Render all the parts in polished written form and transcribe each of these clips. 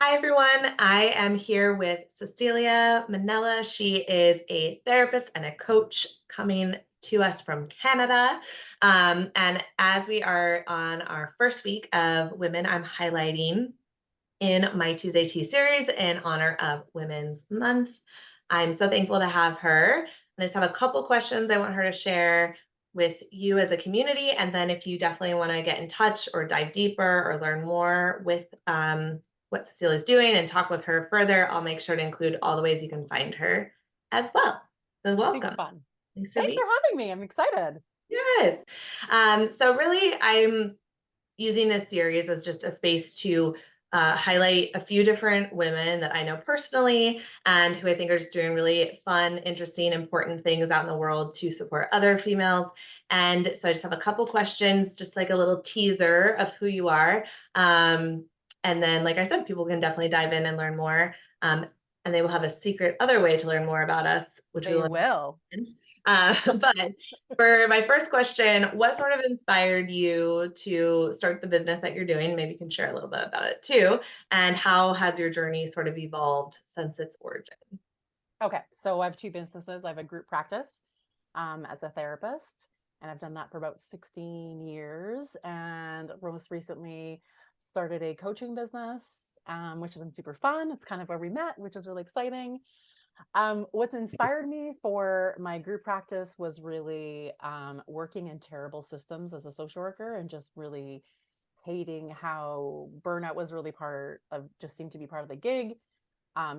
Hi, everyone. I am here with Cecilia Manella. She is a therapist and a coach coming to us from Canada. And as we are on our first week of Women, I'm highlighting in my Tuesday Tea series in honor of Women's Month. I'm so thankful to have her. And I just have a couple questions I want her to share with you as a community. And then if you definitely want to get in touch or dive deeper or learn more with what Cecilia's doing and talk with her further, I'll make sure to include all the ways you can find her as well. So Super welcome. fun. Thanks for Thanks being for having me. I'm excited. here. So really, I'm using this series as just a space to highlight a few different women that I know personally and who I think are just doing really fun, interesting, important things out in the world to support other females. And so I just have a couple questions, just like a little teaser of who you are. Um, and then, like I said, people can definitely dive in and learn more. Um, and they will have a secret other way to learn more about us, which we They will. will. But for my first question, what sort of inspired you to start the business that you're doing? Maybe you can share a little bit about it too. And how has your journey sort of evolved since its origin? Okay. So I have two businesses. I have a group practice as a therapist, and I've done that for about 16 years. And most recently started a coaching business, which has been super fun. It's kind of where we met, which is really exciting. What's inspired me for my group practice was really working in terrible systems as a social worker and just really hating how burnout was really part of just seemed to be part of the gig.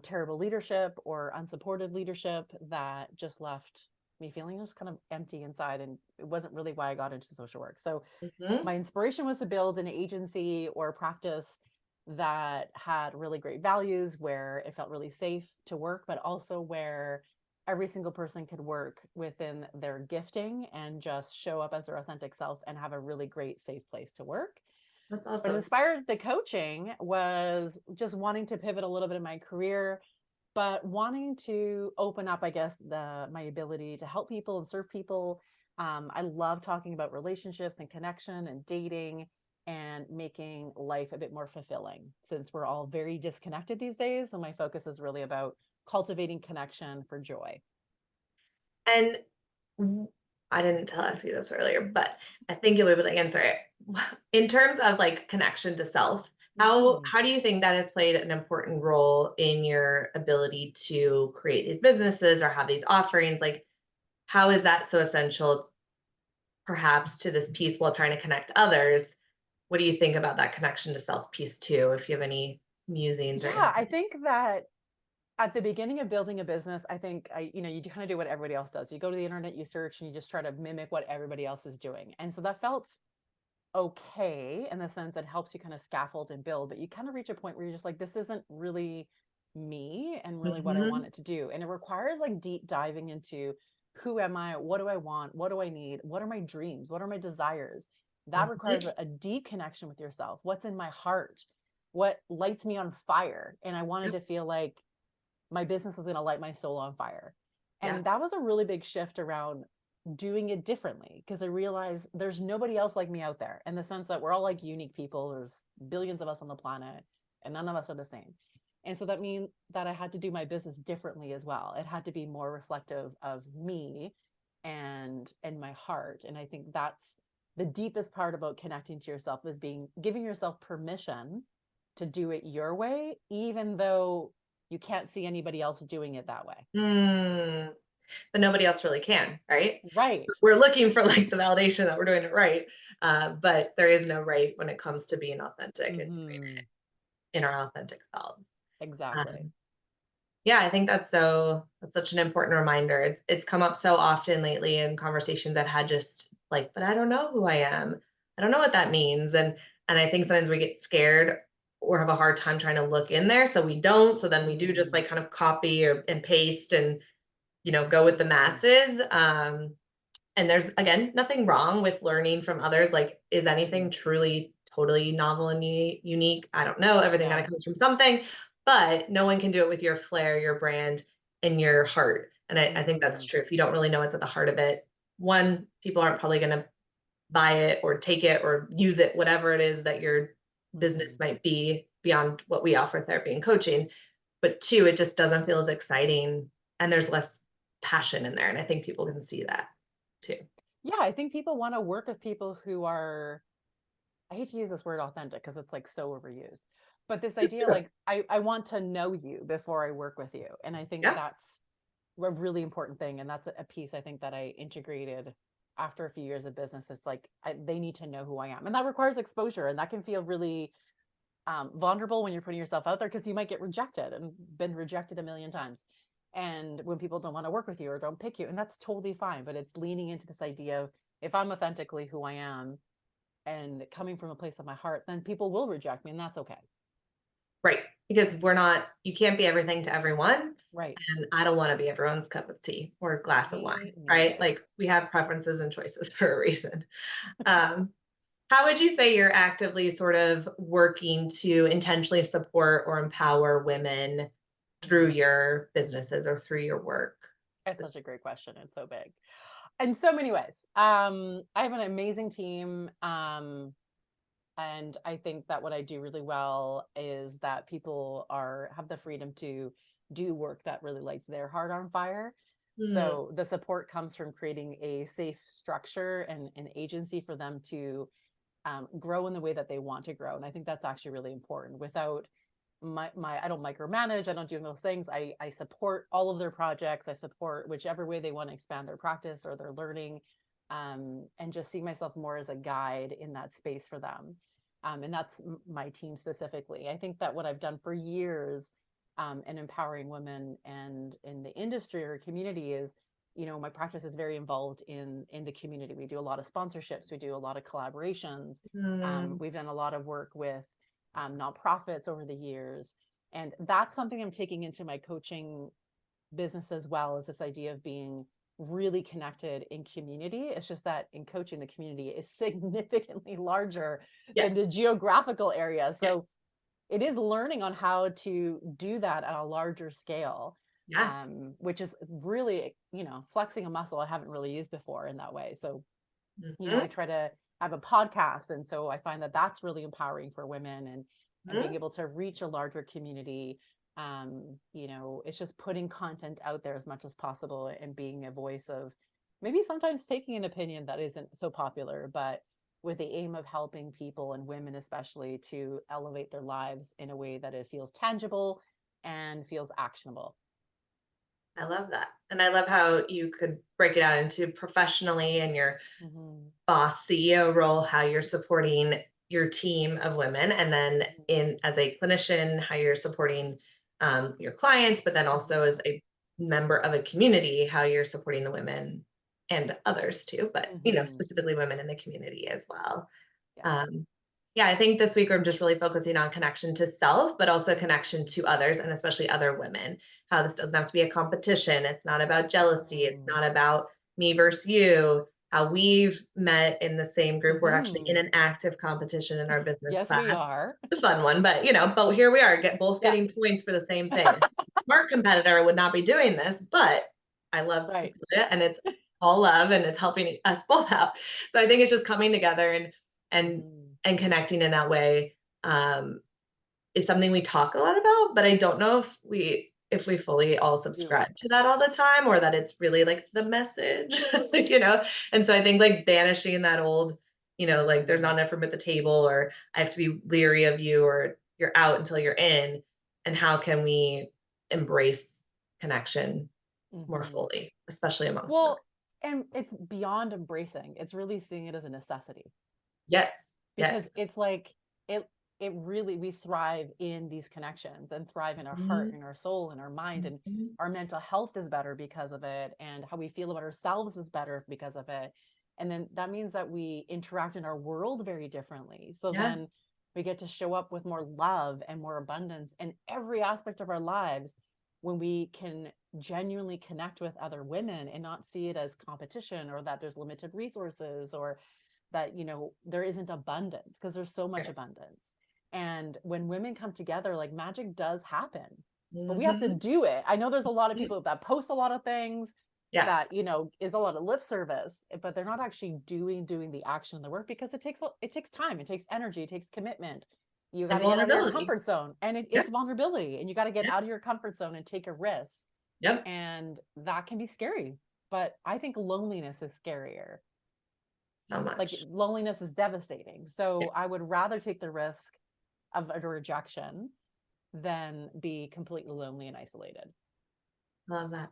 Terrible leadership or unsupported leadership that just left me feeling just kind of empty inside. And it wasn't really why I got into social work. So Mhm. my inspiration was to build an agency or a practice that had really great values, where it felt really safe to work, but also where every single person could work within their gifting and just show up as their authentic self and have a really great, safe place to work. That's What awesome. inspired the coaching was just wanting to pivot a little bit in my career, but wanting to open up, I guess, the my ability to help people and serve people. I love talking about relationships and connection and dating and making life a bit more fulfilling since we're all very disconnected these days. And my focus is really about cultivating connection for joy. And I didn't ask you this earlier, but I think you'll be able to answer it. In terms of like connection to self, how Mhm. how do you think that has played an important role in your ability to create these businesses or have these offerings? Like, how is that so essential, perhaps, to this piece while trying to connect others? What do you think about that connection to self piece too? If you have any musings or Yeah, I insight. think that at the beginning of building a business, I think you kind of do what everybody else does. You go to the internet, you search, and you just try to mimic what everybody else is doing. And so that felt okay in the sense that helps you kind of scaffold and build, but you kind of reach a point where you're just like, this isn't really me and really what I want Mhm. it to do. And it requires like deep diving into who am I? What do I want? What do I need? What are my dreams? What are my desires? That requires Mhm. a deep connection with yourself. What's in my heart? What lights me on fire? And I wanted Yep. to feel like my business was going to light my soul on fire. Yeah. And that was a really big shift around doing it differently because I realized there's nobody else like me out there in the sense that we're all like unique people. There's billions of us on the planet and none of us are the same. And so that means that I had to do my business differently as well. It had to be more reflective of me and my heart. And I think that's the deepest part about connecting to yourself is being giving yourself permission to do it your way, even though you can't see anybody else doing it that way. Mm. But nobody else really can, right? Right. We're looking for like the validation that we're doing it right, but there is no right when it comes to being authentic and doing Hmm. it in our authentic selves. Exactly. Um, yeah, I think that's such an important reminder. It's come up so often lately in conversations I've had, just like, but I don't know who I am. I don't know what that means, and I think sometimes we get scared or have a hard time trying to look in there, so we don't. So then we do just Mm. like kind of copy or and paste and go with the masses. And there's, again, nothing wrong with learning from others. Like, is anything Mm. truly totally novel and unique? I don't know. Everything kind Yeah. of comes from something, but no one can do it with your flair, your brand, and your heart. And I think that's Hmm. true. If you don't really know what's at the heart of it, one, people aren't probably going to buy it or take it or use it, whatever it is that your business Hmm. might be beyond what we offer therapy and coaching. But two, it just doesn't feel as exciting and there's less passion in there. And I think people can see that too. Yeah, I think people want to work with people who are, I hate to use this word authentic because it's like so overused, but this It's idea true. like I want to know you before I work with you. And I think Yeah. that's a really important thing. And that's a piece I think that I integrated after a few years of business. It's like they need to know who I am. And that requires exposure. And that can feel really vulnerable when you're putting yourself out there because you might get rejected and been rejected a million times. And when people don't want to work with you or don't pick you, and that's totally fine. But it's leaning into this idea of if I'm authentically who I am and coming from a place of my heart, then people will reject me, and that's okay. Right. Because you can't be everything to everyone. Right. And I don't want to be everyone's cup of tea or glass of Me wine, right? neither. Like we have preferences and choices for a reason. Um, how would you say you're actively sort of working to intentionally support or empower women through Mhm. your businesses or through your work? That's such a great question. It's so big in so many ways. I have an amazing team. And I think that what I do really well is that people have the freedom to do work that really lights their heart on fire. Mm, So the support comes from creating a safe structure and an agency for them to grow in the way that they want to grow. And I think that's actually really important. Without my I don't micromanage, I don't do those things. I support all of their projects. I support whichever way they want to expand their practice or their learning, and just see myself more as a guide in that space for them. And that's my team specifically. I think that what I've done for years in empowering women and in the industry or community is, my practice is very involved in the community. We do a lot of sponsorships, we do a lot of collaborations. mm, We've done a lot of work with nonprofits over the years, and that's something I'm taking into my coaching business as well, is this idea of being really connected in community. It's just that in coaching, the community is significantly larger than yes. the geographical area. Yeah. So it is learning on how to do that at a larger scale, Yeah. which is really, flexing a muscle I haven't really used before in that way. So, I Mhm, try to have a podcast. And so I find that that's really empowering for women, and being mhm. able to reach a larger community. It's just putting content out there as much as possible and being a voice of maybe sometimes taking an opinion that isn't so popular, but with the aim of helping people and women especially to elevate their lives in a way that it feels tangible and feels actionable. I love that. And I love how you could break it out into professionally and your Hmm. boss CEO role, how you're supporting your team of women, and then in as a clinician, how you're supporting your clients, but then also Hmm. as a member of a community, how you're supporting the women and others too, but Hmm. specifically women in the community as well. Yeah. Um, yeah, I think this week I'm just really focusing on connection to self, but also Hmm. connection to others and especially other women. How this doesn't have to be a competition. It's not about jealousy. It's Hmm. not about me versus you. How we've met in the same group. We're actually in Hmm. an active competition in our business Yes, class. we are. It's a fun one, but here we are, both Yeah. getting points for the same thing. Smart competitor would not be doing this, but I love Right. Cecilia and it's all love and it's helping us both out. So I think it's just coming together and Hmm. and connecting in that way is something we talk a lot about, but I don't know if we fully all Do it. subscribe to that all the time or that it's really like the message, you know? And so I think like banishing that old, like there's not Hmm. enough room at the table or I have to be leery of you or you're out until you're in. And how can we embrace connection more Hmm. fully, especially amongst women? Well, and it's beyond embracing. It's really seeing it as a necessity, Yes. because Yes. it's like it it really, we thrive in these connections and thrive in our heart Mhm, and our soul and our mind, and mhm. our mental health is better because of it, and how we feel about ourselves is better because of it. And then that means that we interact in our world very differently. So Yeah. then we get to show up with more love and more abundance in every aspect of our lives when we can genuinely connect with other women and not see it as competition, or that there's limited resources, or that there isn't abundance, because there's so much Right. abundance. And when women come together, like, magic does happen, but we have to Mhm. do it. I know there's a lot of people that post a lot of things Yeah. that is a lot of lip service, but they're not actually doing the action, the work, because it takes time, it takes energy, it takes commitment. You got And to get out of your vulnerability. comfort zone, and Yep, it's vulnerability, and you got to get yep, out of your comfort zone and take a risk. yep, And that can be scary. But I think loneliness is scarier. so Like much. loneliness is devastating. Yeah, So I would rather take the risk of a rejection than be completely lonely and isolated. love that.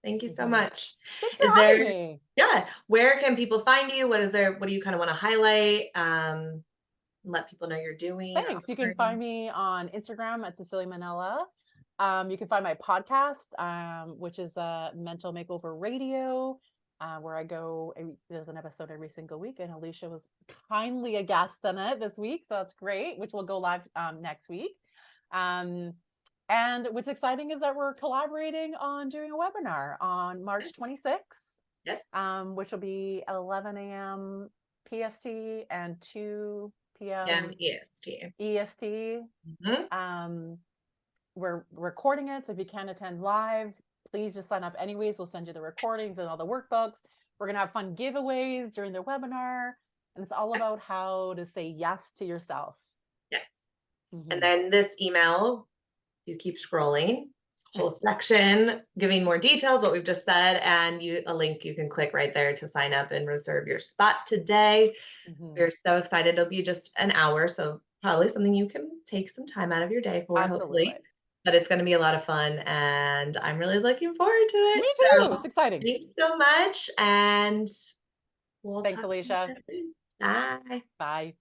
Thank you so Mhm. much. Thanks for Is having there me. yeah, where can people find you? What do you kinda wanna highlight? Let people know you're doing or Thanks. You can find offering? me on Instagram at Cecilia Manella. You can find my podcast, which is Mental Makeover Radio, where I go. There's an episode every single week, and Alisha was kindly a guest on it this week, so that's great. Which will go live next week. Um, and what's exciting is that we're collaborating on doing a webinar on March 26th, Yes, which will be 11 a.m. PST and 2 PM p.m. EST. EST. Mhm. Um, we're recording it, so if you can't attend live, please just sign up anyways. We'll send you the recordings and all the workbooks. We're gonna have fun giveaways during the webinar, and it's all Yeah, about how to say yes to yourself. yes. And Mhm. then this email, you keep scrolling, whole section giving more details, what we've just said, and a link you can click right there to sign up and reserve your spot today. Mhm. We're so excited. It'll be just an hour, so probably something you can take some time out of your day for, Absolutely. hopefully. But it's going to be a lot of fun, and I'm really looking forward to it. Me too. It's So exciting. thanks so much, and we'll Thanks, talk to you Alicia. guys soon. Bye. Bye.